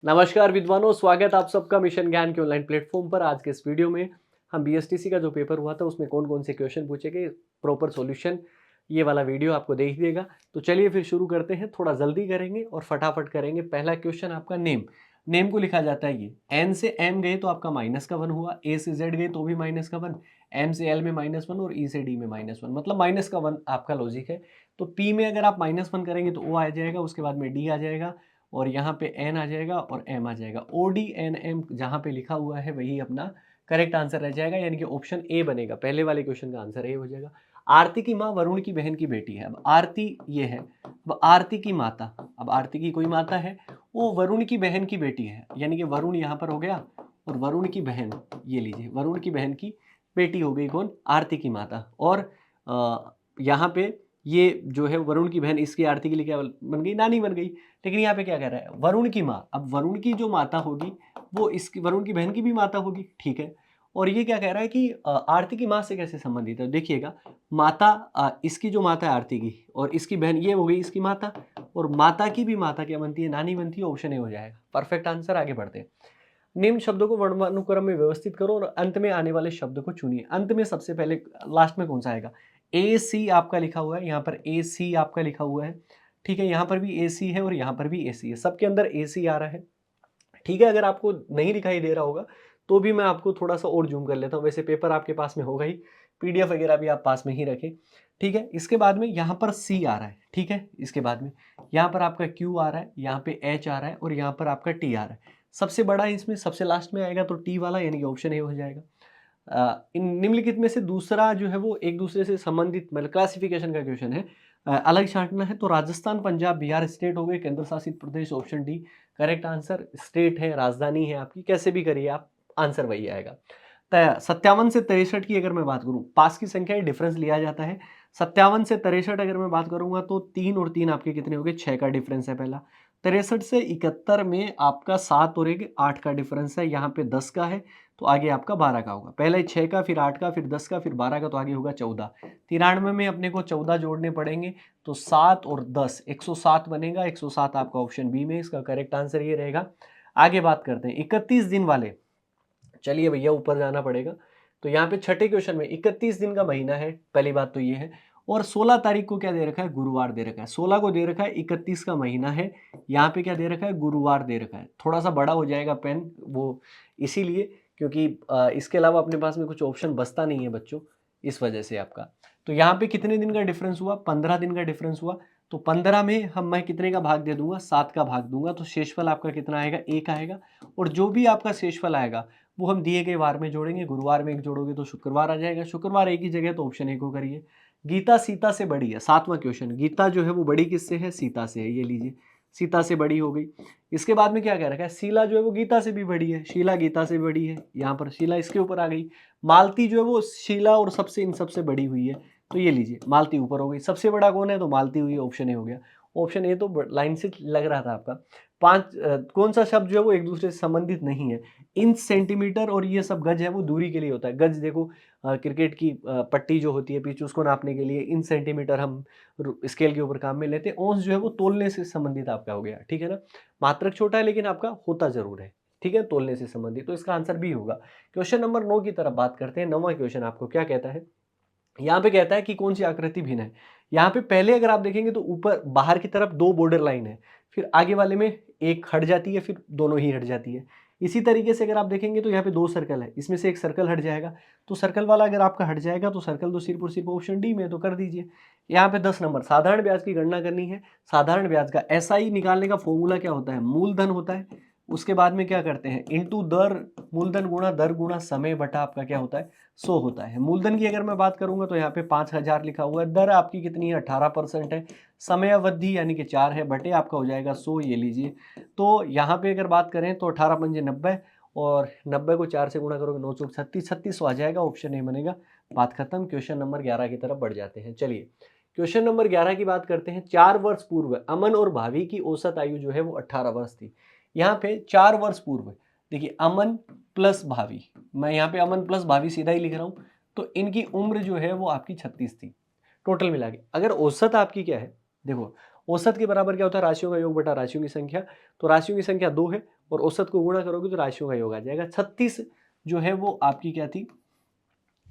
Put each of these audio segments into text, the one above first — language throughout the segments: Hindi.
नमस्कार विद्वानों, स्वागत आप सबका मिशन ज्ञान के ऑनलाइन प्लेटफॉर्म पर। आज के इस वीडियो में हम बीएसटीसी का जो पेपर हुआ था उसमें कौन कौन से क्वेश्चन पूछे गए, प्रॉपर सॉल्यूशन, ये वाला वीडियो आपको दे ही देगा। तो चलिए फिर शुरू करते हैं। थोड़ा जल्दी करेंगे और फटाफट करेंगे। पहला क्वेश्चन आपका नेम। नेम को लिखा जाता है ये एन से एम गए तो आपका -1 हुआ, ए से जेड गए तो भी -1, एम से एल में -1 और ई से डी में -1, मतलब -1 आपका लॉजिक है। तो पी में अगर आप -1 करेंगे तो ओ आ जाएगा, उसके बाद में डी आ जाएगा और यहाँ पे एन आ जाएगा और एम आ जाएगा। ओ डी एन एम जहाँ पे लिखा हुआ है वही अपना करेक्ट आंसर रह जाएगा, यानी कि ऑप्शन ए बनेगा। पहले वाले क्वेश्चन का आंसर ए हो जाएगा। आरती की माँ वरुण की बहन की बेटी है। अब आरती ये है, अब आरती की माता, अब आरती की कोई माता है, वो वरुण की बहन की बेटी है, यानी कि वरुण यहाँ पर हो गया और वरुण की बहन, ये लीजिए वरुण की बहन की बेटी हो गई कौन, आरती की माता। और यहाँ पे ये जो है वरुण की बहन, इसकी आरती के लिए क्या बन गई, नानी बन गई। लेकिन यहाँ पे क्या कह रहा है, वरुण की माँ। अब वरुण की जो माता होगी वो इसकी वरुण की बहन की भी माता होगी, ठीक है। और ये क्या कह रहा है कि आरती की माँ से कैसे संबंधित है। देखिएगा, माता इसकी जो माता है आरती की, और इसकी बहन ये हो गई इसकी माता, और माता की भी माता क्या बनती है, नानी बनती है। ऑप्शन ए हो जाएगा परफेक्ट आंसर। आगे बढ़ते हैं। निम्न शब्दों को वर्णानुक्रम में व्यवस्थित करो और अंत में आने वाले शब्द को चुनिए। अंत में सबसे पहले लास्ट में कौन सा आएगा, ए सी आपका लिखा हुआ है, यहाँ पर ए सी आपका लिखा हुआ है, ठीक है। यहाँ पर भी ए सी है और यहाँ पर भी ए सी है, सबके अंदर ए सी आ रहा है, ठीक है। अगर आपको नहीं दिखाई दे रहा होगा तो भी मैं आपको थोड़ा सा और जूम कर लेता हूँ। वैसे पेपर आपके पास में होगा ही, पीडीएफ वगैरह भी आप पास में ही रखें, ठीक है। इसके बाद में यहाँ पर सी आ रहा है, ठीक है। इसके बाद में यहाँ पर आपका क्यू आ रहा है, यहाँ पे एच आ रहा है और यहाँ पर आपका टी आ रहा है। सबसे बड़ा इसमें सबसे लास्ट में आएगा तो टी वाला, यानी कि ऑप्शन ए हो जाएगा। इन निम्नलिखित में से दूसरा जो है वो एक दूसरे से संबंधित, मतलब क्लासिफिकेशन का क्वेश्चन है, अलग छांटना है। तो राजस्थान, पंजाब, बिहार स्टेट हो गए, केंद्र शासित प्रदेश option D correct answer. State है, राजधानी है आपकी, कैसे भी करिए आप, आंसर वही आएगा। 57 से 63 की अगर मैं बात करूं, पास की संख्या डिफरेंस लिया जाता है। 57 से 63 अगर मैं बात करूंगा तो 3 और 3 आपके कितने हो गए, 6 का डिफरेंस है पहला। 63 से 71 में आपका 7 और 8 का डिफरेंस है, यहाँ पे 10 का है तो आगे आपका 12 का होगा। पहले 6 का, फिर 8 का, फिर 10 का, फिर 12 का, तो आगे होगा 14। 93 में अपने को 14 जोड़ने पड़ेंगे, तो 7 और 10 107 बनेगा। 107 आपका ऑप्शन बी में, इसका करेक्ट आंसर ये रहेगा। आगे बात करते हैं 31 दिन वाले। चलिए भैया ऊपर जाना पड़ेगा। तो यहाँ पे छठे क्वेश्चन में 31 दिन का महीना है, पहली बात तो ये है। और 16 तारीख को क्या दे रखा है, गुरुवार दे रखा है। 16 को दे रखा है, 31 का महीना है, यहाँ पे क्या दे रखा है, गुरुवार दे रखा है। थोड़ा सा बड़ा हो जाएगा पेन वो, इसीलिए क्योंकि इसके अलावा अपने पास में कुछ ऑप्शन बचता नहीं है बच्चों, इस वजह से आपका। तो यहाँ पे कितने दिन का डिफरेंस हुआ, 15 दिन का डिफरेंस हुआ। तो 15 में मैं कितने का भाग दे दूंगा, 7 का भाग दूंगा, तो शेषफल आपका कितना आएगा, 1 आएगा। और जो भी आपका शेषफल आएगा वो हम दिए गए वार में जोड़ेंगे। गुरुवार में 1 जोड़ोगे तो शुक्रवार आ जाएगा, शुक्रवार एक ही जगह, तो ऑप्शन ए को करिए। गीता सीता से बड़ी है, 7वां क्वेश्चन। गीता जो है वो बड़ी किससे है, सीता से है, ये लीजिए सीता से बड़ी हो गई। इसके बाद में क्या कह रखा है, शीला जो है वो गीता से भी बड़ी है, शीला गीता से बड़ी है, यहाँ पर शीला इसके ऊपर आ गई। मालती जो है वो शीला और सबसे इन सबसे बड़ी हुई है, तो ये लीजिए मालती ऊपर हो गई। सबसे बड़ा कौन है, तो मालती हुई, ऑप्शन ए हो गया। ऑप्शन ए तो लाइन से लग रहा था आपका। कौन सा शब्द जो है वो एक दूसरे से संबंधित नहीं है। इंच, सेंटीमीटर और ये सब गज है वो दूरी के लिए होता है। गज देखो, क्रिकेट की पट्टी जो होती है पिच, उसको नापने के लिए। इंच सेंटीमीटर हम स्केल के ऊपर काम में लेते हैं। औंस जो है वो तोलने से संबंधित आपका हो गया, ठीक है ना। मात्रक छोटा है लेकिन आपका होता जरूर है, ठीक है, तोलने से संबंधित, तो इसका आंसर भी होगा। क्वेश्चन नंबर 9 की तरफ बात करते हैं। 9वां क्वेश्चन आपको क्या कहता है, यहाँ पे कहता है कि कौन सी आकृति भिन्न है। यहाँ पे पहले अगर आप देखेंगे तो ऊपर बाहर की तरफ 2 बॉर्डर लाइन है, फिर आगे वाले में एक हट जाती है, फिर दोनों ही हट जाती है। इसी तरीके से अगर आप देखेंगे तो यहाँ पे 2 सर्कल है, इसमें से एक सर्कल हट जाएगा। तो सर्कल वाला अगर आपका हट जाएगा तो सर्कल तो सिर्फ और सिर्फ ऑप्शन डी में, तो कर दीजिए। यहाँ पे 10 नंबर, साधारण ब्याज की गणना करनी है। साधारण ब्याज का एसआई निकालने का फॉर्मूला क्या होता है, मूलधन होता है, उसके बाद में क्या करते हैं, इंटू दर, मूलधन गुणा दर गुणा समय बटा आपका क्या होता है, 100 होता है। मूलधन की अगर मैं बात करूंगा तो यहाँ पे 5000 लिखा हुआ है। दर आपकी कितनी है, 18% है। समय अवधि यानी कि 4 है, बटे आपका हो जाएगा 100, ये लीजिए। तो यहाँ पे अगर बात करें तो 18 पंजे 90, और 90 को 4 से गुणा करोगे 9 चौक 36, 36 आ जाएगा, ऑप्शन ए बनेगा। बात खत्म। क्वेश्चन नंबर 11 की तरफ बढ़ जाते हैं। चलिए क्वेश्चन नंबर 11 की बात करते हैं। 4 वर्ष पूर्व अमन और भाभी की औसत आयु जो है वो 18 वर्ष थी। यहाँ पे 4 वर्ष पूर्व देखिए, अमन प्लस भाभी, मैं यहाँ पे अमन प्लस भाभी सीधा ही लिख रहा हूँ, तो इनकी उम्र जो है वो आपकी 36 थी टोटल मिला के। अगर औसत आपकी क्या है, देखो औसत के बराबर क्या होता है, राशियों का योग बटा राशियों की संख्या। तो राशियों की संख्या 2 है, और औसत को गुणा करोगे तो राशियों का योग आ जाएगा। 36 जो है वो आपकी क्या थी,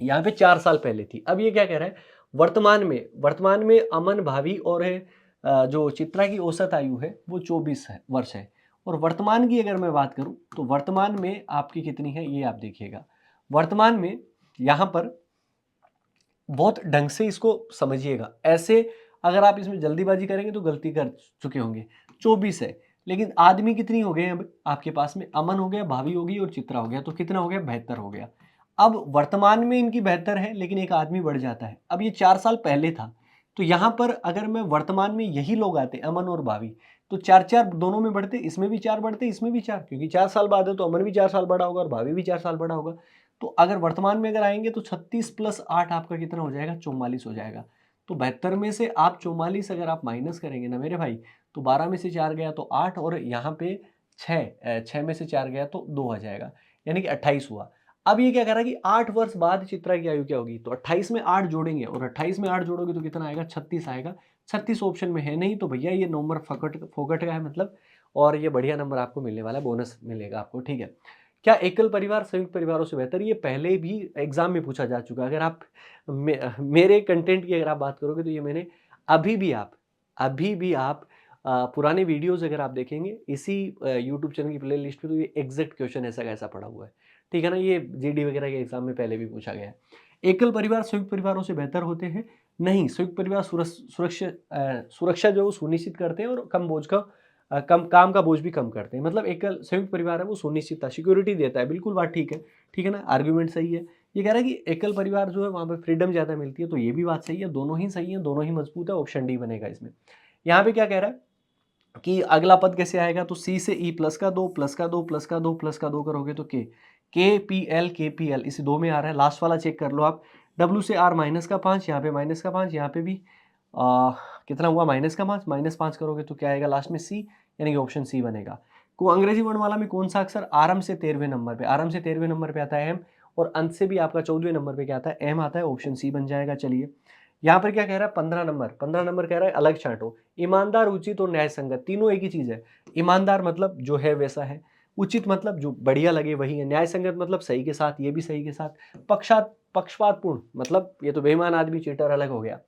यहाँ पे 4 साल पहले थी। अब ये क्या कह रहा है, वर्तमान में अमन, भाभी और जो चित्रा की औसत आयु है वो 24 वर्ष है। और वर्तमान की अगर मैं बात करूं तो वर्तमान में आपकी कितनी है ये आप देखिएगा। वर्तमान में यहाँ पर बहुत ढंग से इसको समझिएगा, ऐसे अगर आप इसमें जल्दीबाजी करेंगे तो गलती कर चुके होंगे। 24 है, लेकिन आदमी कितनी हो गए अब आपके पास में, अमन हो गया, भाभी होगी और चित्रा हो गया, तो कितना हो गया, 72 हो गया। अब वर्तमान में इनकी 72 है, लेकिन एक आदमी बढ़ जाता है। अब ये 4 साल पहले था, तो यहाँ पर अगर मैं वर्तमान में यही लोग आते अमन और भाभी, तो 4-4 दोनों में बढ़ते, इसमें भी 4 बढ़ते, इसमें भी 4, क्योंकि 4 साल बाद है तो अमन भी 4 साल बड़ा होगा और भाभी भी 4 साल बड़ा होगा। तो अगर वर्तमान में अगर आएंगे तो 36 + 8 आपका कितना हो जाएगा, 44 हो जाएगा। तो 72 में से आप 44 अगर आप माइनस करेंगे ना मेरे भाई, तो 12 में से 4 गया तो 8, और यहाँ पे 6 में से 4 गया तो 2 आ जाएगा, यानी कि 28 हुआ। अब ये क्या कह रहा है कि 8 वर्ष बाद चित्रा की आयु क्या होगी, तो 28 में 8 जोड़ेंगे, और 28 में 8 जोड़ोगे तो कितना आएगा, 36 आएगा। 36 ऑप्शन में है नहीं, तो भैया ये नंबर फोकट का है मतलब, और ये बढ़िया नंबर आपको मिलने वाला है, बोनस मिलेगा आपको, ठीक है। क्या एकल परिवार संयुक्त परिवारों से बेहतर, ये पहले भी एग्जाम में पूछा जा चुका है। अगर आप मेरे कंटेंट की अगर आप बात करोगे तो ये मैंने अभी भी आप पुराने वीडियोस अगर आप देखेंगे इसी यूट्यूब चैनल की प्ले लिस्ट पे, तो ये एग्जैक्ट क्वेश्चन ऐसा का ऐसा पड़ा हुआ है, ठीक है ना। ये जीडी वगैरह के एग्जाम में पहले भी पूछा गया है। एकल परिवार संयुक्त परिवारों से बेहतर होते हैं, नहीं। संयुक्त परिवार सुरक्षा जो सुनिश्चित करते हैं और कम बोझ का कम काम का बोझ भी कम करते हैं। मतलब एकल संयुक्त परिवार है वो सुनिश्चितता सिक्योरिटी देता है, बिल्कुल बात ठीक है ना, आर्ग्यूमेंट सही है। ये कह रहा है कि एकल परिवार जो है वहाँ पे फ्रीडम ज़्यादा मिलती है, तो ये भी बात सही है, दोनों ही सही है, दोनों ही मजबूत है, ऑप्शन डी बनेगा इसमें। यहाँ पे क्या कह रहा है कि अगला पद कैसे आएगा, तो सी से ई प्लस का 2 प्लस का 2 प्लस का 2 प्लस का 2 करोगे तो के पी एल इसी 2 में आ रहा है। लास्ट वाला चेक कर लो आप, डब्ल्यू से आर माइनस का 5, यहाँ पे माइनस का 5, यहाँ पे भी कितना हुआ, माइनस का 5, -5 करोगे तो क्या आएगा लास्ट में, सी, यानी कि ऑप्शन सी बनेगा। को अंग्रेजी वर्णमाला में कौन सा अक्षर आरंभ से 13वें नंबर पे आता है एम, और अंत से भी आपका 14वें नंबर पे क्या आता है, एम आता है, ऑप्शन सी बन जाएगा। चलिए यहाँ पर क्या कह रहा है, 15 नंबर कह रहा है अलग छांटो। ईमानदार, उचित और न्याय संगत, तीनों एक ही चीज है। ईमानदार मतलब जो है वैसा है, उचित मतलब जो बढ़िया लगे वही है, न्याय संगत मतलब सही के साथ, ये भी सही के साथ, पक्षपातपूर्ण मतलब ये तो बेईमान आदमी चीटर अलग हो गया।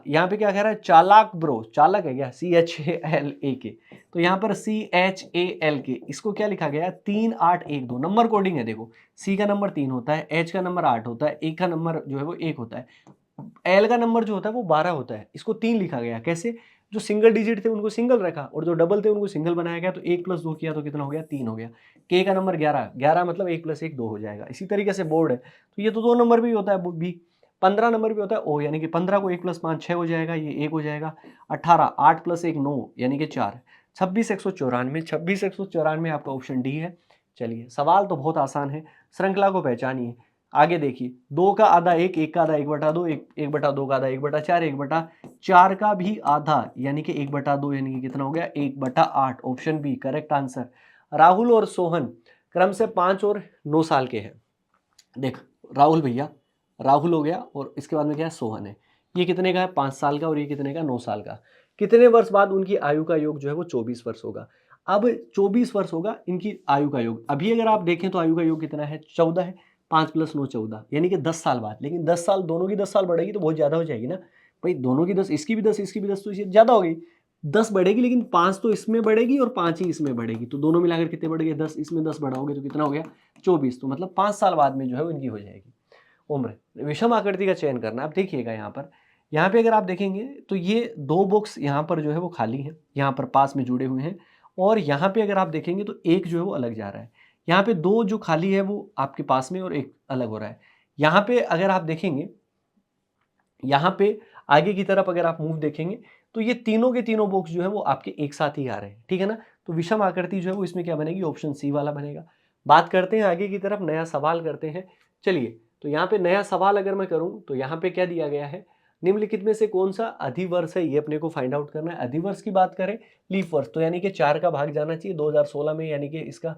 यहाँ पे क्या कह रहा है, चालाक ब्रो, चालक है क्या, CHALAK, तो यहाँ पर CHALK, इसको क्या लिखा गया, 3 8 1 2 नंबर कोडिंग है। देखो C का नंबर 3 होता है, H का नंबर 8 होता है, A का नंबर जो है वो 1 होता है, L का नंबर जो होता है वो 12 होता है, इसको 3 लिखा गया। कैसे, जो सिंगल डिजिट थे उनको सिंगल रखा और जो डबल थे उनको सिंगल बनाया गया, तो 1 + 2 किया तो कितना हो गया, 3 हो गया। K का नंबर 11 मतलब 1 + 1 2 हो जाएगा। इसी तरीके से बोर्ड है, तो ये तो 2 नंबर भी होता है बी। 15 नंबर भी होता है ओ, यानी कि 15 को 1 + 5 6 हो जाएगा, ये 1 हो जाएगा। 18 8 + 1 9 यानी कि 4। 26 194 आपका ऑप्शन डी है। चलिए सवाल तो बहुत आसान है, श्रृंखला को पहचानिए। आगे देखिए, 2 का आधा 1, 1 का आधा 1/2, 1/2 का आधा 1/4, 1/4 का भी आधा यानी कि 1/2, यानी कि कितना हो गया, 1/8, option B correct answer. Rahul और सोहन क्रम से 5 और 9 साल के हैं। देख राहुल भैया, राहुल हो गया और इसके बाद में क्या है, सोहन है। ये कितने का है, 5 साल का, और ये कितने का, 9 साल का। कितने वर्ष बाद उनकी आयु का योग जो है वो 24 वर्ष होगा। अब 24 वर्ष होगा इनकी आयु का योग। अभी अगर आप देखें तो आयु का योग कितना है, 14 है। 5 + 9 14, यानी कि 10 साल बाद। लेकिन 10 साल, दोनों की 10 साल बढ़ेगी तो बहुत ज़्यादा हो जाएगी ना भाई, दोनों की 10, इसकी भी 10 इसकी भी 10, तो इससे ज़्यादा हो गई। 10 बढ़ेगी, लेकिन 5 तो इसमें बढ़ेगी और 5 ही इसमें बढ़ेगी, तो दोनों मिलाकर कितने बढ़ गए, 10, इसमें 10 बढ़ाओगे तो कितना हो गया, 24। तो मतलब 5 साल बाद में जो है वो इनकी हो जाएगी उम्र। विषम आकृति का चयन करना। आप देखिएगा यहाँ पे अगर आप देखेंगे तो ये 2 बॉक्स यहाँ पर जो है वो खाली है, यहाँ पर पास में जुड़े हुए हैं, और यहाँ पे अगर आप देखेंगे तो एक जो है वो अलग जा रहा है। यहाँ पे 2 जो खाली है वो आपके पास में और एक अलग हो रहा है। यहाँ पे अगर आप देखेंगे, यहाँ पे आगे की तरफ अगर आप मूव देखेंगे तो ये तीनों के तीनों बॉक्स जो है वो आपके एक साथ ही आ रहे हैं, ठीक है ना। तो विषम आकृति जो है वो इसमें क्या बनेगी, ऑप्शन सी वाला बनेगा। बात करते हैं आगे की तरफ, नया सवाल करते हैं। चलिए, तो यहाँ पे नया सवाल अगर मैं करूँ तो यहाँ पे क्या दिया गया है, निम्नलिखित में से कौन सा अधिवर्ष है, ये अपने को फाइंड आउट करना है। अधिवर्ष की बात करें, लीप वर्ष, तो यानी कि 4 का भाग जाना चाहिए 2016 में, यानी कि इसका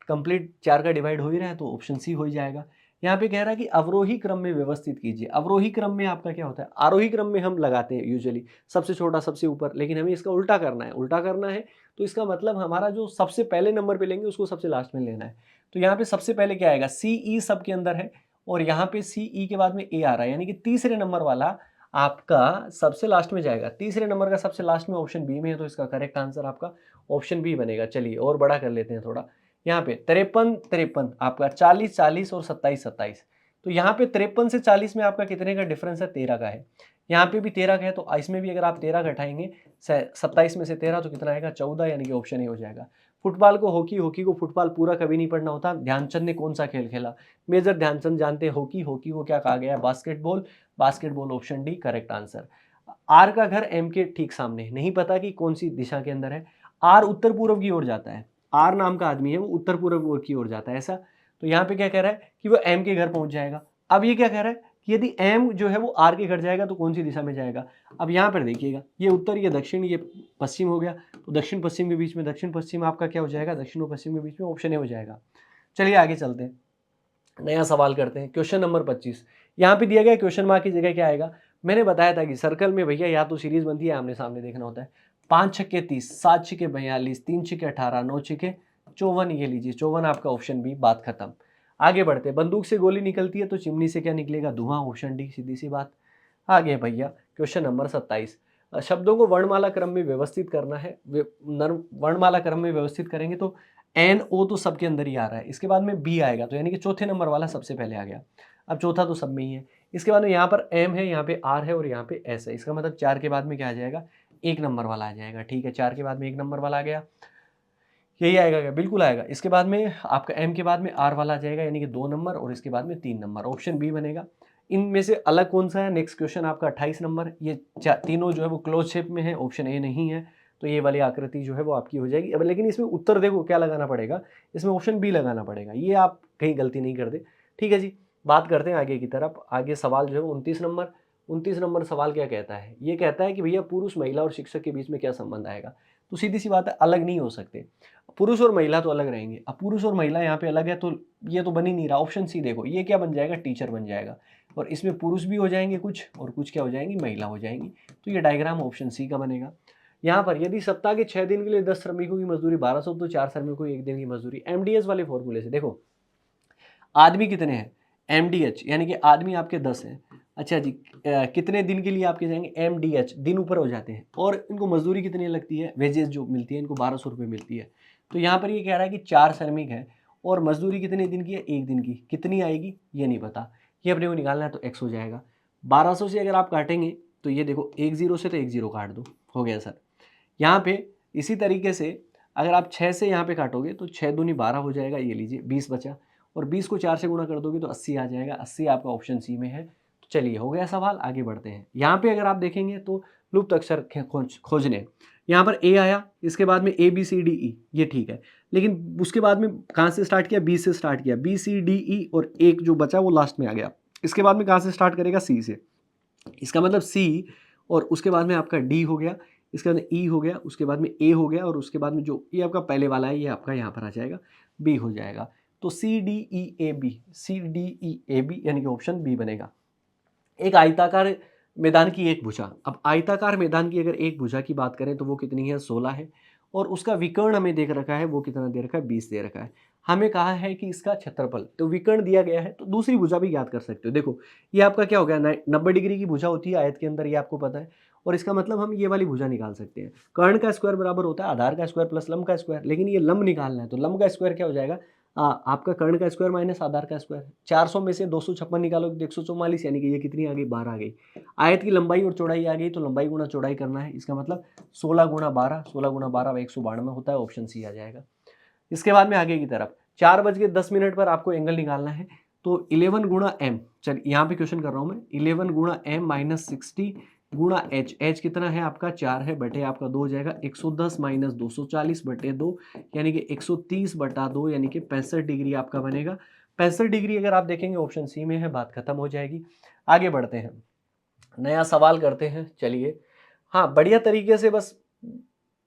कंप्लीट 4 का डिवाइड हो ही रहा है, तो ऑप्शन सी हो ही जाएगा। यहाँ पे कह रहा है कि अवरोही क्रम में व्यवस्थित कीजिए। अवरोही क्रम में आपका क्या होता है, आरोही क्रम में हम लगाते हैं यूजुअली, सबसे छोटा सबसे ऊपर, लेकिन हमें इसका उल्टा करना है। उल्टा करना है तो इसका मतलब हमारा जो सबसे पहले नंबर पे लेंगे उसको सबसे लास्ट में लेना है। तो यहाँ पे सबसे पहले क्या आएगा, सी ई सब के अंदर है और यहाँ पे सी ई के बाद में ए आ रहा है, यानी कि तीसरे नंबर वाला आपका सबसे लास्ट में जाएगा। तीसरे नंबर का सबसे लास्ट में ऑप्शन बी में है, तो इसका करेक्ट आंसर आपका ऑप्शन बी बनेगा। चलिए और बड़ा कर लेते हैं थोड़ा। यहाँ पे 53 आपका 40 और 27 तो यहाँ पे 53 से 40 में आपका कितने का डिफरेंस है, 13 का है। यहाँ पे भी 13 का है, तो इसमें भी अगर आप 13 घटाएंगे 27 में से 13 तो कितना आएगा, 14, यानी कि ऑप्शन ए हो जाएगा। फुटबॉल को हॉकी, हॉकी को फुटबॉल पूरा कभी नहीं पढ़ना होता। ध्यानचंद ने कौन सा खेल खेला, मेजर ध्यानचंद जानते हैं हॉकी, हॉकी को क्या कहा गया है, basketball, basketball option D correct answer. R का घर एम के ठीक सामने, नहीं पता कि कौन सी दिशा के अंदर है। आर उत्तर पूर्व की ओर जाता है, आर नाम का आदमी है वो उत्तर पूर्व की ओर जाता है ऐसा। तो यहाँ पे क्या कह रहा है कि वो एम के घर पहुंच जाएगा। अब ये क्या कह रहा है कि यदि एम जो है वो आर के घर जाएगा तो कौन सी दिशा में जाएगा। अब यहाँ पर देखिएगा, ये उत्तर, ये दक्षिण, ये पश्चिम हो गया, तो दक्षिण पश्चिम के बीच में, दक्षिण पश्चिम आपका क्या हो जाएगा, दक्षिण और पश्चिम के बीच में ऑप्शन ए हो जाएगा। चलिए आगे चलते हैं, नया सवाल करते हैं। क्वेश्चन नंबर 25 यहाँ पे दिया गया, क्वेश्चन मार्क की जगह क्या आएगा। मैंने बताया था कि सर्कल में भैया या तो सीरीज बनती है, आमने सामने देखना होता है। 5 छक्के 30, 7 छक्के 42, 3 छक्के 18, 9 छक्के 54, ये लीजिए 54 आपका ऑप्शन बी, बात खत्म। आगे बढ़ते, बंदूक से गोली निकलती है तो चिमनी से क्या निकलेगा, धुआं, ऑप्शन डी, सीधी सी बात। आगे भैया क्वेश्चन नंबर 27, शब्दों को वर्णमाला क्रम में व्यवस्थित करना है। वर्णमाला क्रम में व्यवस्थित करेंगे तो एन ओ तो सबके अंदर ही आ रहा है, इसके बाद में बी आएगा, तो यानी कि चौथे नंबर वाला सबसे पहले आ गया। अब चौथा तो सब में ही है। इसके बाद में यहाँ पर एम है, यहाँ पे आर है और यहाँ पे एस है, इसका मतलब 4 के बाद में क्या आ जाएगा, 1 नंबर वाला आ जाएगा। ठीक है, 4 के बाद में 1 नंबर वाला आ गया, यही आएगा क्या, बिल्कुल आएगा। इसके बाद में आपका एम के बाद में आर वाला आ जाएगा, यानी कि 2 नंबर, और इसके बाद में 3 नंबर, ऑप्शन बी बनेगा। इनमें से अलग कौन सा है, नेक्स्ट क्वेश्चन आपका 28 नंबर, ये तीनों जो है वो क्लोज शेप में है, ऑप्शन ए नहीं है, तो ये वाली आकृति जो है वो आपकी हो जाएगी। अब लेकिन इसमें उत्तर देखो क्या लगाना पड़ेगा, इसमें ऑप्शन बी लगाना पड़ेगा, ये आप कहीं गलती नहीं कर दे। ठीक है जी, बात करते हैं आगे की तरफ। आगे सवाल जो है 29 नंबर सवाल क्या कहता है, ये कहता है कि भैया पुरुष, महिला और शिक्षक के बीच में क्या संबंध आएगा। तो सीधी सी बात है, अलग नहीं हो सकते, पुरुष और महिला तो अलग रहेंगे। अब पुरुष और महिला यहाँ पे अलग है, तो ये तो बन ही नहीं रहा। ऑप्शन सी देखो, ये क्या बन जाएगा, टीचर बन जाएगा, और इसमें पुरुष भी हो जाएंगे कुछ, और कुछ क्या हो जाएंगी, महिला हो जाएंगी। तो ये डायग्राम ऑप्शन सी का बनेगा। यहाँ पर यदि सप्ताह के 6 दिन के लिए 10 श्रमिकों की मजदूरी 1200, तो 4 श्रमिकों को 1 दिन की मजदूरी। एमडीएस वाले फॉर्मूले से देखो, आदमी कितने हैं, एमडीएच, यानी कि आदमी आपके 10 हैं। अच्छा जी, कितने दिन के लिए आपके जाएंगे, एमडीएच, दिन ऊपर हो जाते हैं, और इनको मजदूरी कितनी लगती है, वेजेस जो मिलती है इनको 1200 रुपये मिलती है। तो यहाँ पर ये कह रहा है कि 4 श्रमिक है और मजदूरी कितने दिन की है, 1 दिन की, कितनी आएगी ये नहीं पता, ये अपने को निकालना है, तो एक्स हो जाएगा। 1200 से अगर आप काटेंगे तो ये देखो, 1 0 से तो 1 0 काट दो, हो गया सर। यहाँ पे इसी तरीके से अगर आप 6 से यहाँ पे काटोगे तो 6 दूनी 12 हो जाएगा, ये लीजिए 20 बचा, और 20 को 4 से गुणा कर दोगे तो 80 आ जाएगा। 80 आपका ऑप्शन सी में है। तो चलिए हो गया सवाल, आगे बढ़ते हैं। यहाँ पे अगर आप देखेंगे तो लुप्त अक्षर खोजने, यहाँ पर ए आया, इसके बाद में ए बी सी डी ई, ये ठीक है, लेकिन उसके बाद में कहाँ से स्टार्ट किया, बी से स्टार्ट किया, बी सी डी ई, और एक जो बचा वो लास्ट में आ गया। इसके बाद में कहाँ से स्टार्ट करेगा, सी से, इसका मतलब सी, और उसके बाद में आपका डी हो गया, इसके बाद में ई हो गया, उसके बाद में ए हो गया, और उसके बाद में जो ये आपका पहले वाला है ये आपका यहाँ पर आ जाएगा, बी हो जाएगा। तो C D E A B, C D E A B, यानी कि ऑप्शन बी बनेगा। एक आयताकार मैदान की एक भुजा, अब आयताकार मैदान की अगर एक भुजा की बात करें तो वो कितनी है, 16 है, और उसका विकर्ण हमें देख रखा है, वो कितना दे रखा है, 20 दे रखा है। हमें कहा है कि इसका क्षेत्रफल, तो विकर्ण दिया गया है, तो दूसरी भुजा भी याद कर सकते हो। देखो ये आपका क्या हो गया, 90 डिग्री की भुजा होती है आयत के अंदर, ये आपको पता है, और इसका मतलब हम ये वाली भुजा निकाल सकते हैं। कर्ण का स्क्वायर बराबर होता है आधार का स्क्वायर प्लस लंब का स्क्वायर, लेकिन ये लंब निकालना है, तो लंब का स्क्वायर क्या हो जाएगा, आपका कर्ण का स्क्वायर माइनस आधार का स्क्वायर। 400 में से 256 निकालो तो 144, यानी कि ये कितनी आ गई, 12 आ गई। आयत की लंबाई और चौड़ाई आ गई, तो लंबाई गुणा चौड़ाई करना है, इसका मतलब 16 गुणा 12, 16 गुणा 12 192 होता है, ऑप्शन सी आ जाएगा। इसके बाद में आगे की तरफ 4:10 पर आपको एंगल निकालना है, तो 11 गुणा एम, चल यहाँ पे क्वेश्चन कर रहा हूँ मैं, 11 गुणा एम माइनस 60 गुणा एच, एच कितना है आपका 4 है, बटे आपका 2 हो जाएगा, 110 माइनस 240 बटे 2, यानी कि 130 बटा 2, यानी कि 65 डिग्री आपका बनेगा। 65 डिग्री अगर आप देखेंगे ऑप्शन सी में है, बात खत्म हो जाएगी। आगे बढ़ते हैं, नया सवाल करते हैं। चलिए, हाँ बढ़िया तरीके से, बस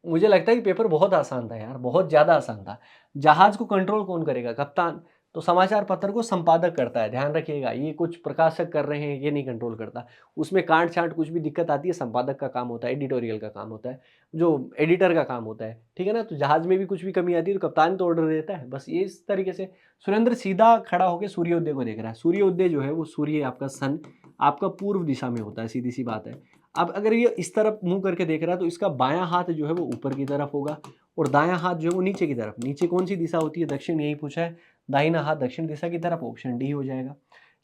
मुझे लगता है कि पेपर बहुत आसान था यार, बहुत ज़्यादा आसान था। जहाज को कंट्रोल कौन करेगा, कप्तान। तो समाचार पत्र को संपादक करता है, ध्यान रखिएगा, ये कुछ प्रकाशक कर रहे हैं ये नहीं कंट्रोल करता। उसमें कांट छांट कुछ भी दिक्कत आती है, संपादक का काम होता है, एडिटोरियल का काम होता है, जो एडिटर का काम होता है, ठीक है ना। तो जहाज में भी कुछ भी कमी आती है तो कप्तान तो ऑर्डर देता है, बस ये इस तरीके से। सुरेंद्र सीधा खड़ा होकर सूर्योदय को देख रहा है। सूर्योदय जो है वो सूर्य आपका सन आपका पूर्व दिशा में होता है, सीधी सी बात है। अब अगर ये इस तरफ मुंह करके देख रहा है तो इसका बायां हाथ जो है वो ऊपर की तरफ होगा और दायां हाथ जो है वो नीचे की तरफ। नीचे कौन सी दिशा होती है? दक्षिण, यही पूछा है। दाहिना हाथ दक्षिण दिशा की तरफ, ऑप्शन डी हो जाएगा।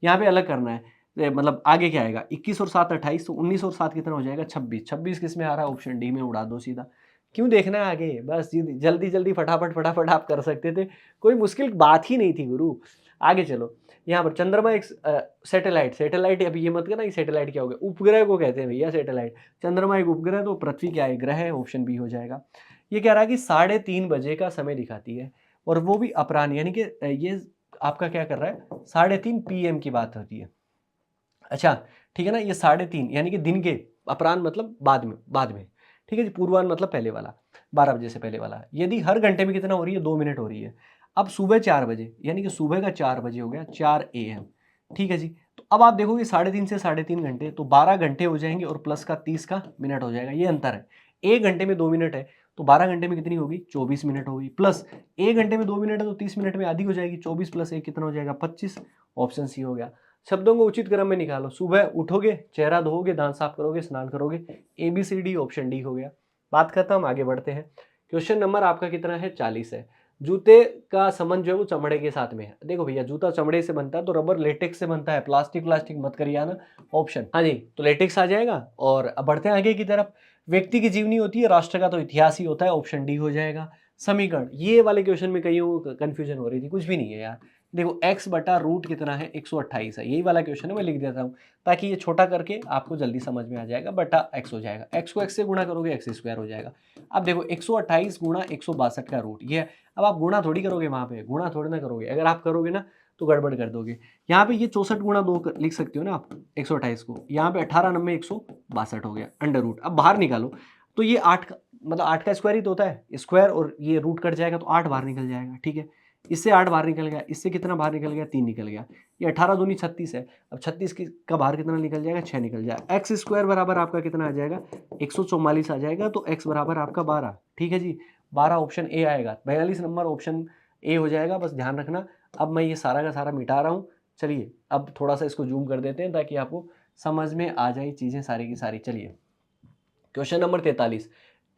यहाँ पे अलग करना है, मतलब आगे क्या आएगा? 21 और 7 28, तो 19 और 7 कितना हो जाएगा? 26। 26 किस में आ रहा है? ऑप्शन डी में, उड़ा दो सीधा। क्यों देखना है आगे? बस जल्दी जल्दी फटाफट फटाफट आप कर सकते थे, कोई मुश्किल बात ही नहीं थी गुरु। आगे चलो, यहाँ पर चंद्रमा एक सैटेलाइट, सैटेलाइट अभी ये मत करना कि सैटेलाइट क्या हो गया, उपग्रह को कहते हैं भैया सैटेलाइट। चंद्रमा एक उपग्रह, तो पृथ्वी क्या है? ग्रह है, ऑप्शन बी हो जाएगा। ये कह रहा है कि 3:30 बजे का समय दिखाती है और वो भी अपराह्न, यानी कि ये आपका क्या कर रहा है? 3:30 PM की बात होती है। अच्छा ठीक है ना, ये 3:30 यानी कि दिन के, अपराह्न मतलब बाद में, बाद में, ठीक है जी। पूर्वाह्न मतलब पहले वाला, 12 बजे से पहले वाला। यदि हर घंटे में कितना हो रही है? 2 मिनट हो रही है। अब सुबह 4 बजे, यानी कि सुबह का 4 बजे हो गया, 4 AM, ठीक है जी। तो अब आप देखोगे 3:30 से 3:30 घंटे, तो 12 घंटे हो जाएंगे और प्लस का 30 का मिनट हो जाएगा, ये अंतर है। 1 घंटे में 2 मिनट है, तो 12 घंटे में कितनी होगी? 24 मिनट होगी, प्लस 1 घंटे में 2 मिनट है तो 30 मिनट में आधी हो जाएगी। 24 + 1 कितना हो जाएगा? 25। ऑप्शन सी हो गया। शब्दों को उचित क्रम में निकालो। सुबह उठोगे, चेहरा धोओगे, दांत साफ करोगे, स्नान करोगे, ABCD, ऑप्शन डी हो गया। बात खत्म, आगे बढ़ते हैं। क्वेश्चन नंबर आपका कितना है? 40 है। जूते का संबंध जो है वो चमड़े के साथ में है। देखो भैया, जूता चमड़े से बनता है तो रबर लेटेक्स से बनता है, प्लास्टिक प्लास्टिक मत करिए आना, ऑप्शन हाँ जी, तो लेटेक्स आ जाएगा। और अब बढ़ते हैं आगे की तरफ। व्यक्ति की जीवनी होती है, राष्ट्र का तो इतिहास ही होता है, ऑप्शन डी हो जाएगा। समीकरण, ये वाले क्वेश्चन में कहीं कंफ्यूजन हो रही थी, कुछ भी नहीं है यार। देखो x बटा रूट कितना है? 128 है, यही वाला क्वेश्चन है, मैं लिख देता हूँ ताकि ये छोटा करके आपको जल्दी समझ में आ जाएगा। बटा x हो जाएगा, x को x से गुणा करोगे x² हो जाएगा। अब देखो 128 गुणा 162 का रूट ये है। अब आप गुणा थोड़ी करोगे, वहाँ पे गुणा थोड़ी ना करोगे, अगर आप करोगे ना तो गड़बड़ कर दोगे। यहाँ पे ये 64 गुणा 2 लिख सकते हो ना आप 128 को, यहाँ पे 18 9 162 हो गया, अंडर रूट। अब बाहर निकालो तो ये 8 का मतलब 8 का स्क्वायर ही तो होता है, स्क्वायर और ये रूट कट जाएगा तो 8 बाहर निकल जाएगा, ठीक है। इससे 8 बाहर निकल गया, इससे कितना बाहर निकल गया? 3 निकल गया। ये 18 दूनी 36 है। अब 36 का बाहर कितना निकल जाएगा? 6 निकल जाएगा। एक्स स्क्वायर बराबर आपका कितना आ जाएगा? 144 आ जाएगा। तो एक्स बराबर आपका 12, ठीक है जी। 12 ऑप्शन ए आएगा। 42 नंबर ऑप्शन ए हो जाएगा, बस ध्यान रखना। अब मैं ये सारा का सारा मिटा रहा हूँ। चलिए अब थोड़ा सा इसको जूम कर देते हैं ताकि आपको समझ में आ जाए चीज़ें सारी की सारी। चलिए क्वेश्चन नंबर 43।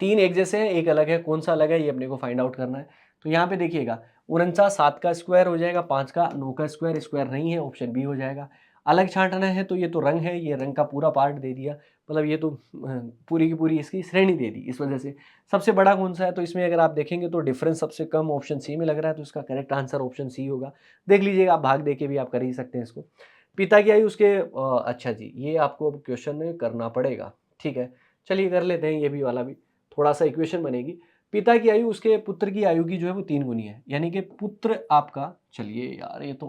3 एक जैसे हैं, एक अलग है, कौन सा अलग है ये अपने को फाइंड आउट करना है। तो यहाँ पे देखिएगा 49 7 का स्क्वायर हो जाएगा, 5 का 9 का स्क्वायर, स्क्वायर नहीं है, ऑप्शन बी हो जाएगा। अलग छांटना है तो ये तो रंग है, ये रंग का पूरा पार्ट दे दिया, मतलब ये तो पूरी की पूरी इसकी श्रेणी दे दी, इस वजह से। सबसे बड़ा कौन सा है? तो इसमें अगर आप देखेंगे तो डिफरेंस सबसे कम ऑप्शन सी में लग रहा है, तो इसका करेक्ट आंसर ऑप्शन सी होगा। देख लीजिएगा, आप भाग दे के भी आप कर ही सकते हैं इसको। पिता की आयु उसके अच्छा जी, ये आपको क्वेश्चन करना पड़ेगा, ठीक है। चलिए कर लेते हैं ये भी वाला भी, थोड़ा सा इक्वेशन बनेगी। पिता की आयु उसके पुत्र की आयु की जो है वो 3 गुनी है, यानी कि पुत्र आपका, चलिए यार ये तो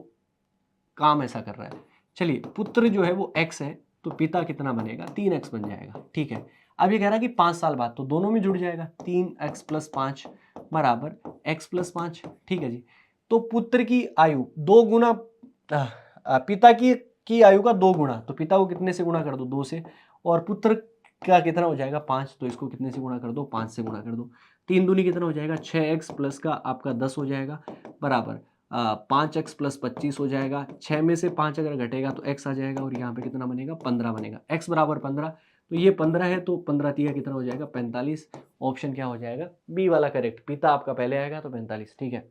काम ऐसा कर रहा है। चलिए पुत्र जो है वो x है, तो पिता कितना बनेगा? 3x बन जाएगा, ठीक है। अब ये कह रहा है कि 5 साल बाद, तो दोनों में जुड़ जाएगा, 3x + 5 बराबर x + 5, ठीक है जी। तो पुत्र की आयु 2 गुना पिता की आयु का 2 गुना, तो पिता को कितने से गुणा कर दो? 2 से। और पुत्र का कितना हो जाएगा? 5, तो इसको कितने से गुणा कर दो? 5 से गुणा कर दो। 3 दूनी कितना हो जाएगा? 6x प्लस का आपका 10 हो जाएगा बराबर 5x + 25 हो जाएगा। 6 में से 5 अगर घटेगा तो x आ जाएगा और यहाँ पे कितना बनेगा? 15 बनेगा। x बराबर 15, तो ये 15 है, तो 15 तिया कितना हो जाएगा? 45। ऑप्शन क्या हो जाएगा? बी वाला करेक्ट। पिता आपका पहले आएगा तो 45, ठीक है।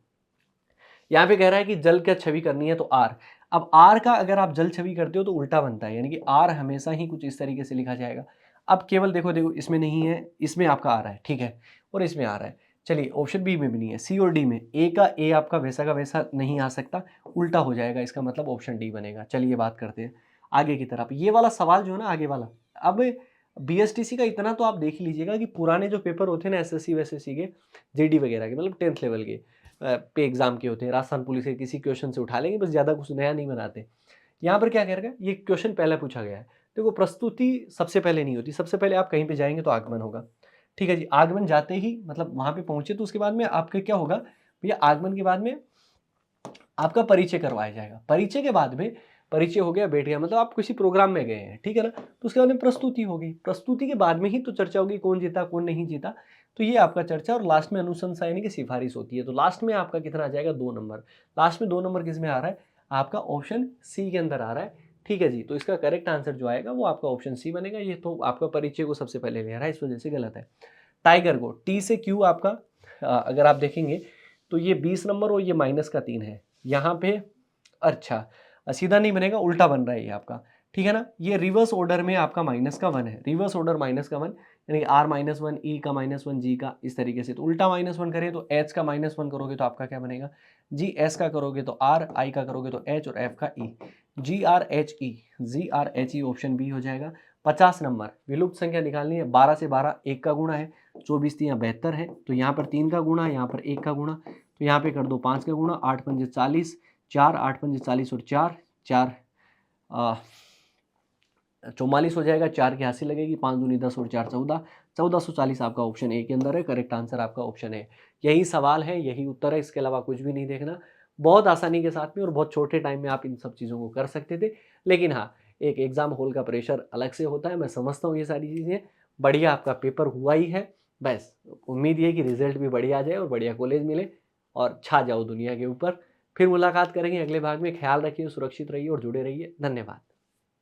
यहाँ पे कह रहा है कि जल क्या छवि करनी है, तो आर। अब आर का अगर आप जल छवि करते हो तो उल्टा बनता है, यानी कि आर हमेशा ही कुछ इस तरीके से लिखा जाएगा। अब केवल देखो देखो, इसमें नहीं है, इसमें आपका आ रहा है, ठीक है, और इसमें आ रहा है। चलिए ऑप्शन बी में भी नहीं है, सी और डी में। ए का ए आपका वैसा का वैसा नहीं आ सकता, उल्टा हो जाएगा, इसका मतलब ऑप्शन डी बनेगा। चलिए बात करते हैं आगे की तरफ। ये वाला सवाल जो है ना, आगे वाला, अब BSTC का इतना तो आप देख लीजिएगा कि पुराने जो पेपर होते हैं ना SSC वैसेसी के, JD वगैरह के, मतलब 10th लेवल के पे एग्जाम के होते हैं, राजस्थान पुलिस के किसी क्वेश्चन से उठा लेंगे, बस ज़्यादा कुछ नया नहीं बनाते। यहाँ पर क्या कह रहा है, ये क्वेश्चन पहले पूछा गया है। देखो प्रस्तुति सबसे पहले नहीं होती, सबसे पहले आप कहीं पे जाएंगे तो आगमन होगा, ठीक है जी। आगमन जाते ही मतलब वहाँ पे पहुँचे तो उसके बाद में आपके क्या होगा भैया? आगमन के बाद में आपका परिचय करवाया जाएगा। परिचय के बाद में, परिचय हो गया, बैठ गया, मतलब आप किसी प्रोग्राम में गए हैं, ठीक है ना, तो उसके बाद में प्रस्तुति होगी, प्रस्तुति के बाद में ही तो चर्चा होगी कौन जीता कौन नहीं जीता। तो ये आपका चर्चा, और लास्ट में अनुशंसा यानी कि सिफारिश होती है। तो लास्ट में आपका कितना आ जाएगा, 2 नंबर। लास्ट में 2 नंबर किस में आ रहा है, आपका ऑप्शन सी के अंदर आ रहा है, ठीक है जी। तो इसका करेक्ट आंसर जो आएगा वो आपका ऑप्शन सी बनेगा। ये तो आपका परिचय को सबसे पहले ले रहा है, इस वजह से गलत है। टाइगर को टी से क्यू आपका अगर आप देखेंगे तो ये 20 नंबर और ये -3 है यहाँ पे। अच्छा, सीधा नहीं बनेगा, उल्टा बन रहा है ये आपका, ठीक है ना। ये रिवर्स ऑर्डर में आपका -1 है, रिवर्स ऑर्डर -1 यानी R -1, E का -1, G का, इस तरीके से। तो उल्टा -1 करें तो H का -1 करोगे तो आपका क्या बनेगा, G, S का करोगे तो R, I का करोगे तो H और F का E, GRHE, GRHE option B हो जाएगा। 50 नंबर विलुप्त संख्या निकालनी है। 12 से 12 1 का गुणा है, 24 3 72 है, तो यहाँ पर 3 का गुणा, यहाँ पर 1 का गुणा, तो यहाँ पे कर दो 5 का गुणा, 8 पंजे 40, 4 8 पंजे 40 और 4 4 44 हो जाएगा। 4 की हासिल लगेगी, 5 दूनी 10 और 4 14, 1440 आपका ऑप्शन ए के अंदर है। करेक्ट आंसर आपका ऑप्शन है। यही सवाल है, यही उत्तर है, इसके अलावा कुछ भी नहीं देखना। बहुत आसानी के साथ में और बहुत छोटे टाइम में आप इन सब चीज़ों को कर सकते थे, लेकिन हाँ, एक एग्जाम हॉल का प्रेशर अलग से होता है। मैं समझता हूँ ये सारी चीज़ें। बढ़िया आपका पेपर हुआ ही है, बस उम्मीद ये कि रिजल्ट भी बढ़िया आ जाए और बढ़िया कॉलेज मिले और छा जाओ दुनिया के ऊपर। फिर मुलाकात करेंगे अगले भाग में। ख्याल रखिए, सुरक्षित रहिए और जुड़े रहिए। धन्यवाद।